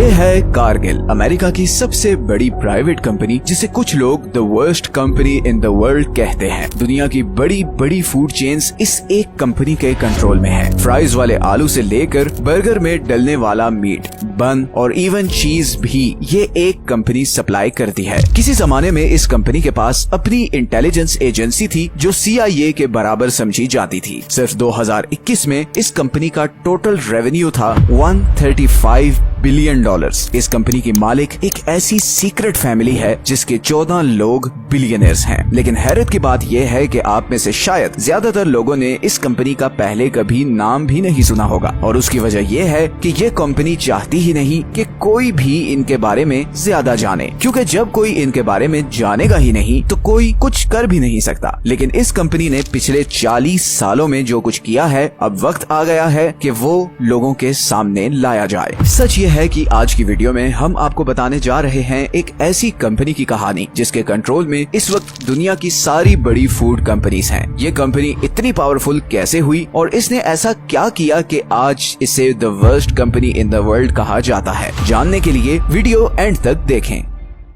ये है कारगिल, अमेरिका की सबसे बड़ी प्राइवेट कंपनी, जिसे कुछ लोग the worst company in the world कहते हैं। दुनिया की बड़ी बड़ी फूड चेन्स इस एक कंपनी के कंट्रोल में है। फ्राइज वाले आलू से लेकर बर्गर में डलने वाला मीट, बन और इवन चीज भी ये एक कंपनी सप्लाई करती है। किसी जमाने में इस कंपनी के पास अपनी इंटेलिजेंस एजेंसी थी जो CIA के बराबर समझी जाती थी। सिर्फ 2021 में इस कंपनी का टोटल रेवेन्यू था $135 बिलियन। इस कंपनी की मालिक एक ऐसी सीक्रेट फैमिली है जिसके 14 लोग बिलियनर्स हैं। लेकिन हैरत की बात यह है कि आप में से शायद ज्यादातर लोगों ने इस कंपनी का पहले कभी नाम भी नहीं सुना होगा, और उसकी वजह यह है कि ये कंपनी चाहती ही नहीं कि कोई भी इनके बारे में ज्यादा जाने, क्योंकि जब कोई इनके बारे में जानेगा ही नहीं तो कोई कुछ कर भी नहीं सकता। लेकिन इस कंपनी ने पिछले 40 सालों में जो कुछ किया है, अब वक्त आ गया है कि वो लोगों के सामने लाया जाए। सच ये है कि आज की वीडियो में हम आपको बताने जा रहे हैं एक ऐसी कंपनी की कहानी जिसके कंट्रोल में इस वक्त दुनिया की सारी बड़ी फूड कंपनीज हैं। ये कंपनी इतनी पावरफुल कैसे हुई और इसने ऐसा क्या किया कि आज इसे the worst company in the world कहा जाता है। जानने के लिए वीडियो एंड तक देखें।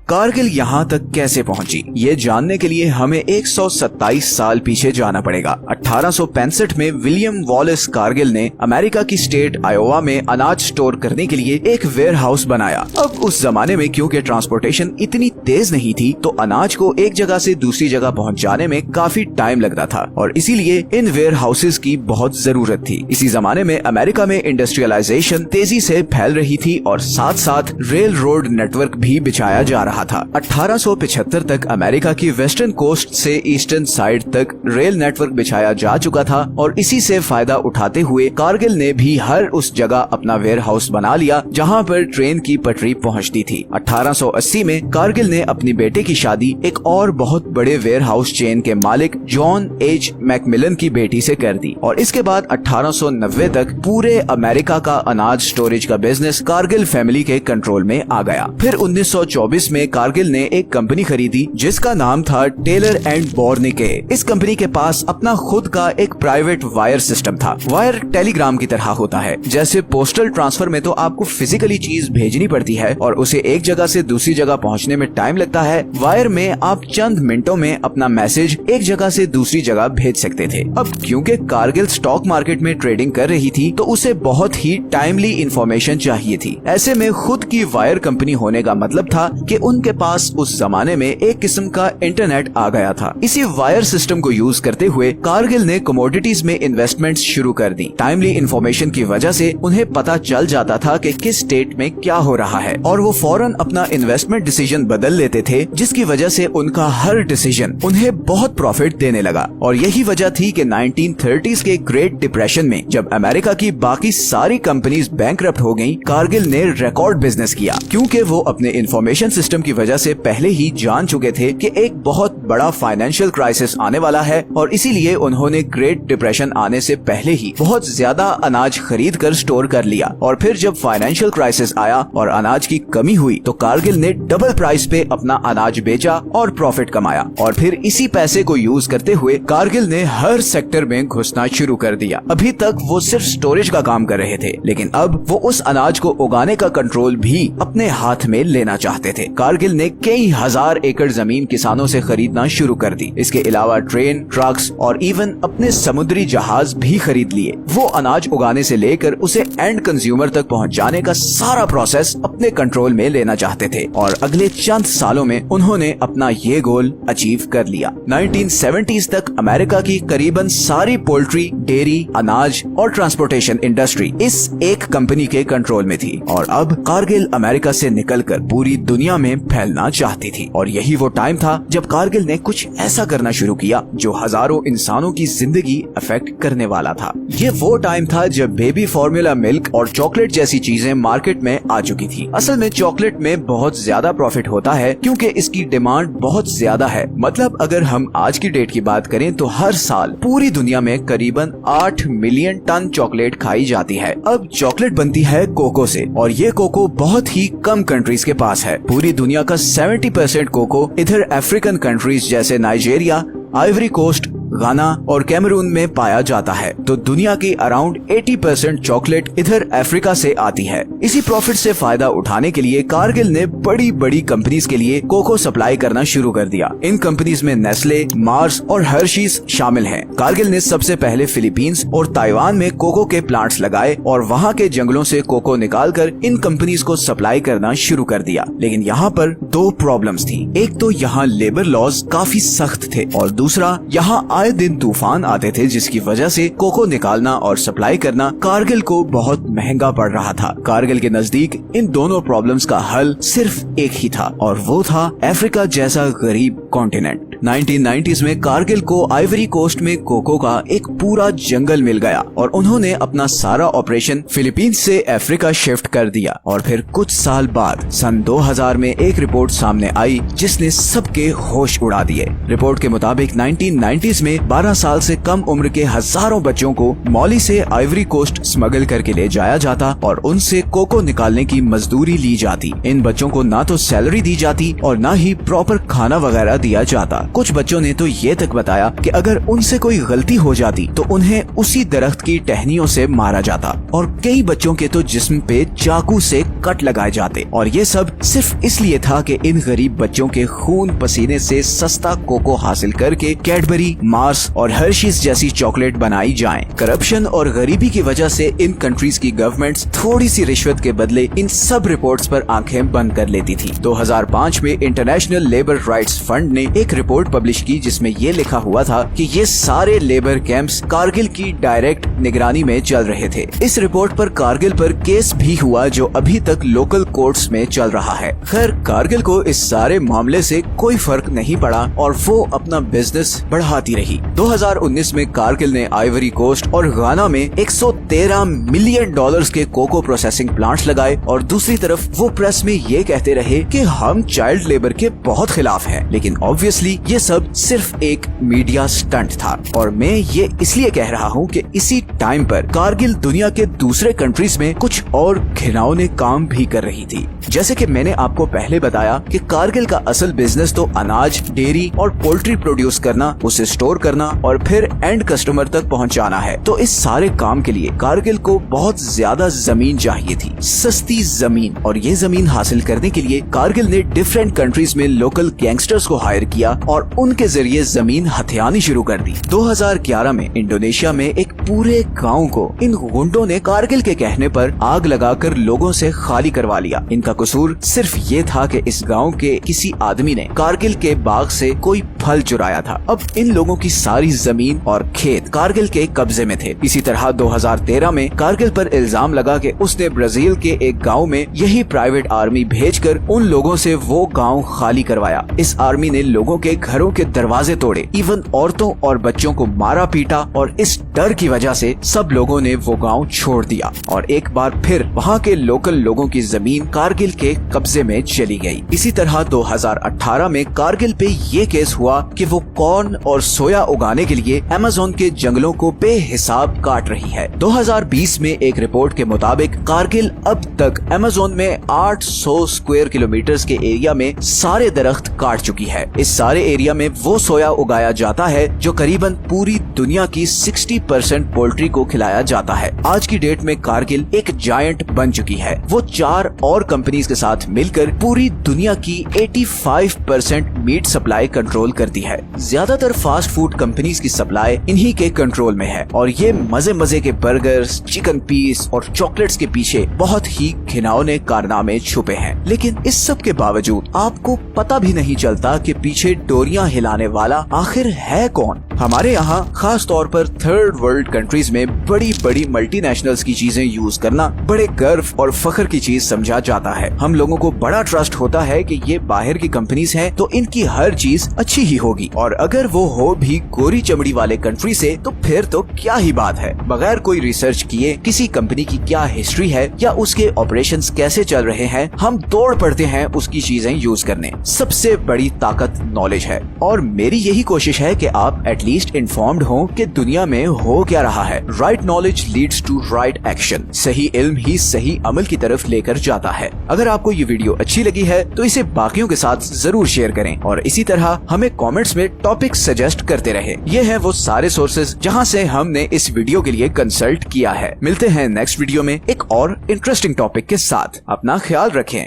कारगिल यहाँ तक कैसे पहुंची, ये जानने के लिए हमें 127 साल पीछे जाना पड़ेगा। 1865 में विलियम वॉलेस कारगिल ने अमेरिका की स्टेट आयोवा में अनाज स्टोर करने के लिए एक वेयर हाउस बनाया। अब उस जमाने में क्योंकि ट्रांसपोर्टेशन इतनी तेज नहीं थी, तो अनाज को एक जगह से दूसरी जगह पहुँचाने में काफी टाइम लगता था, और इसीलिए इन वेयर हाउसेज की बहुत जरूरत थी। इसी जमाने में अमेरिका में इंडस्ट्रियलाइजेशन तेजी से फैल रही थी और साथ साथ रेल रोड नेटवर्क भी बिछाया जा रहा था। 1875 तक अमेरिका की वेस्टर्न कोस्ट से ईस्टर्न साइड तक रेल नेटवर्क बिछाया जा चुका था, और इसी से फायदा उठाते हुए कारगिल ने भी हर उस जगह अपना वेयर हाउस बना लिया जहां पर ट्रेन की पटरी पहुंचती थी। 1880 में कारगिल ने अपनी बेटे की शादी एक और बहुत बड़े वेयर हाउस चेन के मालिक जॉन H. मैकमिलन की बेटी से कर दी, और इसके बाद 1890 तक पूरे अमेरिका का अनाज स्टोरेज का बिजनेस कारगिल फैमिली के कंट्रोल में आ गया। फिर 1924 में कारगिल ने एक कंपनी खरीदी जिसका नाम था टेलर एंड बोर्निके। इस कंपनी के पास अपना खुद का एक प्राइवेट वायर सिस्टम था। वायर टेलीग्राम की तरह होता है। जैसे पोस्टल ट्रांसफर में तो आपको फिजिकली चीज भेजनी पड़ती है और उसे एक जगह से दूसरी जगह पहुंचने में टाइम लगता है, वायर में आप चंद मिनटों में अपना मैसेज एक जगह से दूसरी जगह भेज सकते थे। अब क्योंकि कारगिल स्टॉक मार्केट में ट्रेडिंग कर रही थी, तो उसे बहुत ही टाइमली इंफॉर्मेशन चाहिए थी। ऐसे में खुद की वायर कंपनी होने का मतलब था कि उनके पास उस जमाने में एक किस्म का इंटरनेट आ गया था। इसी वायर सिस्टम को यूज करते हुए कारगिल ने कमोडिटीज में इन्वेस्टमेंट शुरू कर दी। टाइमली इंफॉर्मेशन की वजह से उन्हें पता चल जाता था कि किस स्टेट में क्या हो रहा है, और वो फौरन अपना इन्वेस्टमेंट डिसीजन बदल लेते थे, जिसकी वजह से उनका हर डिसीजन उन्हें बहुत प्रॉफिट देने लगा। और यही वजह थी कि 1930s के ग्रेट डिप्रेशन में जब अमेरिका की बाकी सारी कंपनीज बैंकरप्ट हो गयी, कारगिल ने रिकॉर्ड बिजनेस किया, क्योंकि वो अपने इंफॉर्मेशन सिस्टम की वजह से पहले ही जान चुके थे कि एक बहुत बड़ा फाइनेंशियल क्राइसिस आने वाला है, और इसीलिए उन्होंने ग्रेट डिप्रेशन आने से पहले ही बहुत ज्यादा अनाज खरीद कर स्टोर कर लिया। और फिर जब फाइनेंशियल क्राइसिस आया और अनाज की कमी हुई, तो कारगिल ने डबल प्राइस पे अपना अनाज बेचा और प्रॉफिट कमाया, और फिर इसी पैसे को यूज करते हुए कारगिल ने हर सेक्टर में घुसना शुरू कर दिया। अभी तक वो सिर्फ स्टोरेज का काम कर रहे थे, लेकिन अब वो उस अनाज को उगाने का कंट्रोल भी अपने हाथ में लेना चाहते थे। कारगिल ने कई हजार एकड़ जमीन किसानों से खरीदना शुरू कर दी। इसके अलावा ट्रेन, ट्रक्स और इवन अपने समुद्री जहाज भी खरीद लिए। वो अनाज उगाने से लेकर उसे एंड कंज्यूमर तक पहुंचाने का सारा प्रोसेस अपने कंट्रोल में लेना चाहते थे, और अगले चंद सालों में उन्होंने अपना ये गोल अचीव कर लिया। 1970s तक अमेरिका की करीबन सारी पोल्ट्री, डेयरी, अनाज और ट्रांसपोर्टेशन इंडस्ट्री इस एक कंपनी के कंट्रोल में थी, और अब कारगिल अमेरिका से निकलकर पूरी दुनिया में फैलना चाहती थी। और यही वो टाइम था जब कारगिल ने कुछ ऐसा करना शुरू किया जो हजारों इंसानों की जिंदगी अफेक्ट करने वाला था। ये वो टाइम था जब बेबी फॉर्मूला मिल्क और चॉकलेट जैसी चीजें मार्केट में आ चुकी थी। असल में चॉकलेट में बहुत ज्यादा प्रॉफिट होता है क्योंकि इसकी डिमांड बहुत ज्यादा है। मतलब अगर हम आज की डेट की बात करें तो हर साल पूरी दुनिया में करीबन 8 मिलियन टन चॉकलेट खाई जाती है। अब चॉकलेट बनती है कोको से, और ये कोको बहुत ही कम कंट्रीज के पास है। पूरी दुनिया का 70% कोको इधर अफ्रीकन कंट्रीज जैसे नाइजीरिया, आइवरी कोस्ट, गाना और कैमरून में पाया जाता है, तो दुनिया की अराउंड 80% चॉकलेट इधर अफ्रीका से आती है। इसी प्रॉफिट से फायदा उठाने के लिए कारगिल ने बड़ी बड़ी कंपनीज के लिए कोको सप्लाई करना शुरू कर दिया। इन कंपनीज में नेस्ले, मार्स और हर्शीज शामिल हैं। कारगिल ने सबसे पहले फिलीपींस और ताइवान में कोको के प्लांट्स लगाए और वहाँ के जंगलों से कोको निकालकर इन कंपनीज को सप्लाई करना शुरू कर दिया। लेकिन यहाँ पर दो प्रॉब्लम्स थी। एक तो यहाँ लेबर लॉज काफी सख्त थे और दूसरा यहाँ आए दिन तूफान आते थे, जिसकी वजह से कोको निकालना और सप्लाई करना कारगिल को बहुत महंगा पड़ रहा था। कारगिल के नजदीक इन दोनों प्रॉब्लम्स का हल सिर्फ एक ही था और वो था अफ्रीका जैसा गरीब कॉन्टिनेंट। 1990s में कारगिल को आइवरी कोस्ट में कोको का एक पूरा जंगल मिल गया और उन्होंने अपना सारा ऑपरेशन फिलीपींस से अफ्रीका शिफ्ट कर दिया। और फिर कुछ साल बाद सन 2000 में एक रिपोर्ट सामने आई जिसने सबके होश उड़ा दिए। रिपोर्ट के मुताबिक 1990s में 12 साल से कम उम्र के हजारों बच्चों को मॉली से आइवरी कोस्ट स्मगल करके ले जाया जाता और उनसे कोको निकालने की मजदूरी ली जाती। इन बच्चों को ना तो सैलरी दी जाती और ना ही प्रॉपर खाना वगैरह दिया जाता। कुछ बच्चों ने तो ये तक बताया कि अगर उनसे कोई गलती हो जाती तो उन्हें उसी दरख्त की टहनियों से मारा जाता और कई बच्चों के तो जिस्म पे चाकू से कट लगाए जाते। और ये सब सिर्फ इसलिए था कि इन गरीब बच्चों के खून पसीने से सस्ता कोको हासिल करके कैडबरी, मार्स और हर्शीज जैसी चॉकलेट बनाई जाए। करप्शन और गरीबी की वजह से इन कंट्रीज की गवर्नमेंट्स थोड़ी सी रिश्वत के बदले इन सब रिपोर्ट्स पर आंखें बंद कर लेती थी। 2005 में इंटरनेशनल लेबर राइट्स फंड ने एक रिपोर्ट पब्लिश की जिसमें ये लिखा हुआ था कि ये सारे लेबर कैंप्स कारगिल की डायरेक्ट निगरानी में चल रहे थे। इस रिपोर्ट पर कारगिल पर केस भी हुआ जो अभी तक लोकल कोर्ट्स में चल रहा है। खैर, कारगिल को इस सारे मामले से कोई फर्क नहीं पड़ा और वो अपना बिजनेस बढ़ाती रही। 2019 में कारगिल ने आइवरी कोस्ट और गाना में 113 मिलियन डॉलर्स के कोको प्रोसेसिंग प्लांट्स लगाए और दूसरी तरफ वो प्रेस में ये कहते रहे कि हम चाइल्ड लेबर के बहुत खिलाफ हैं। लेकिन ऑब्वियसली ये सब सिर्फ एक मीडिया स्टंट था और मैं ये इसलिए कह रहा हूँ कि इसी टाइम पर कारगिल दुनिया के दूसरे कंट्रीज में कुछ और घिनौने काम भी कर रही थी। जैसे कि मैंने आपको पहले बताया कि कारगिल का असल बिजनेस तो अनाज, डेयरी और पोल्ट्री प्रोड्यूस करना, उसे स्टोर करना और फिर एंड कस्टमर तक पहुंचाना है। तो इस सारे काम के लिए कारगिल को बहुत ज्यादा जमीन चाहिए थी, सस्ती जमीन। और ये जमीन हासिल करने के लिए कारगिल ने डिफरेंट कंट्रीज में लोकल गैंगस्टर्स को हायर किया और उनके जरिए जमीन हथियानी शुरू कर दी। 2011 में इंडोनेशिया में एक पूरे गांव को इन गुंडों ने कारगिल के कहने पर आग लगाकर लोगों से खाली करवा लिया। इनका कसूर सिर्फ ये था कि इस गांव के किसी आदमी ने कारगिल के बाग से कोई फल चुराया था। अब इन लोगों की सारी जमीन और खेत कारगिल के कब्जे में थे। इसी तरह 2013 में कारगिल पर इल्जाम लगा कि उसने ब्राजील के एक गांव में यही प्राइवेट आर्मी भेजकर उन लोगों से वो गांव खाली करवाया। इस आर्मी ने लोगों के घरों के दरवाजे तोड़े, इवन औरतों और बच्चों को मारा पीटा और इस डर की वजह से सब लोगों ने वो गांव छोड़ दिया और एक बार फिर वहाँ के लोकल लोगों की जमीन कारगिल के कब्जे में चली गई। इसी तरह 2018 में कारगिल पे ये केस हुआ कि वो कॉर्न और सोया उगाने के लिए अमेज़न के जंगलों को बेहिसाब काट रही है। 2020 में एक रिपोर्ट के मुताबिक कारगिल अब तक अमेज़न में 800 स्क्वायर किलोमीटर के एरिया में सारे दरख्त काट चुकी है। इस सारे एरिया में वो सोया उगाया जाता है जो करीबन पूरी दुनिया की 60% पोल्ट्री को खिलाया जाता है। आज की डेट में कारगिल एक जायंट बन चुकी है। वो 4 और कंपनीज के साथ मिलकर पूरी दुनिया की 85% मीट सप्लाई कंट्रोल करती है। ज्यादातर फास्ट फूड कंपनीज की सप्लाई इन्हीं के कंट्रोल में है और ये मजे मजे के बर्गर्स, चिकन पीस और चॉकलेट्स के पीछे बहुत ही घिनौने कारनामे छुपे हैं। लेकिन इस सब के बावजूद आपको पता भी नहीं चलता कि पीछे डोरियां हिलाने वाला आखिर है कौन। हमारे यहाँ खास तौर पर थर्ड वर्ल्ड कंट्रीज में बड़ी बड़ी मल्टीनेशनल्स की चीजें यूज करना बड़े गर्व और फख्र की चीज समझा जाता है। हम लोगों को बड़ा ट्रस्ट होता है कि ये बाहर की कंपनीज हैं तो इनकी हर चीज अच्छी ही होगी और अगर वो हो भी गोरी चमड़ी वाले कंट्री से तो फिर तो क्या ही बात है। बगैर कोई रिसर्च किए किसी कंपनी की क्या हिस्ट्री है या उसके ऑपरेशंस कैसे चल रहे हैं, हम दौड़ पड़ते हैं उसकी चीजें यूज करने। सबसे बड़ी ताकत नॉलेज है। है और मेरी यही कोशिश है कि आप एटलीस्ट इन्फॉर्म्ड हो कि दुनिया में हो क्या रहा है। Right knowledge leads to right action. सही इल्म ही सही अमल की तरफ लेकर जाता है। अगर आपको ये वीडियो अच्छी लगी है तो इसे बाकियों के साथ जरूर शेयर करें और इसी तरह हमें कमेंट्स में टॉपिक सजेस्ट करते रहे। ये हैं वो सारे सोर्सेज जहां से हमने इस वीडियो के लिए कंसल्ट किया है। मिलते हैं नेक्स्ट वीडियो में एक और इंटरेस्टिंग टॉपिक के साथ। अपना ख्याल रखें।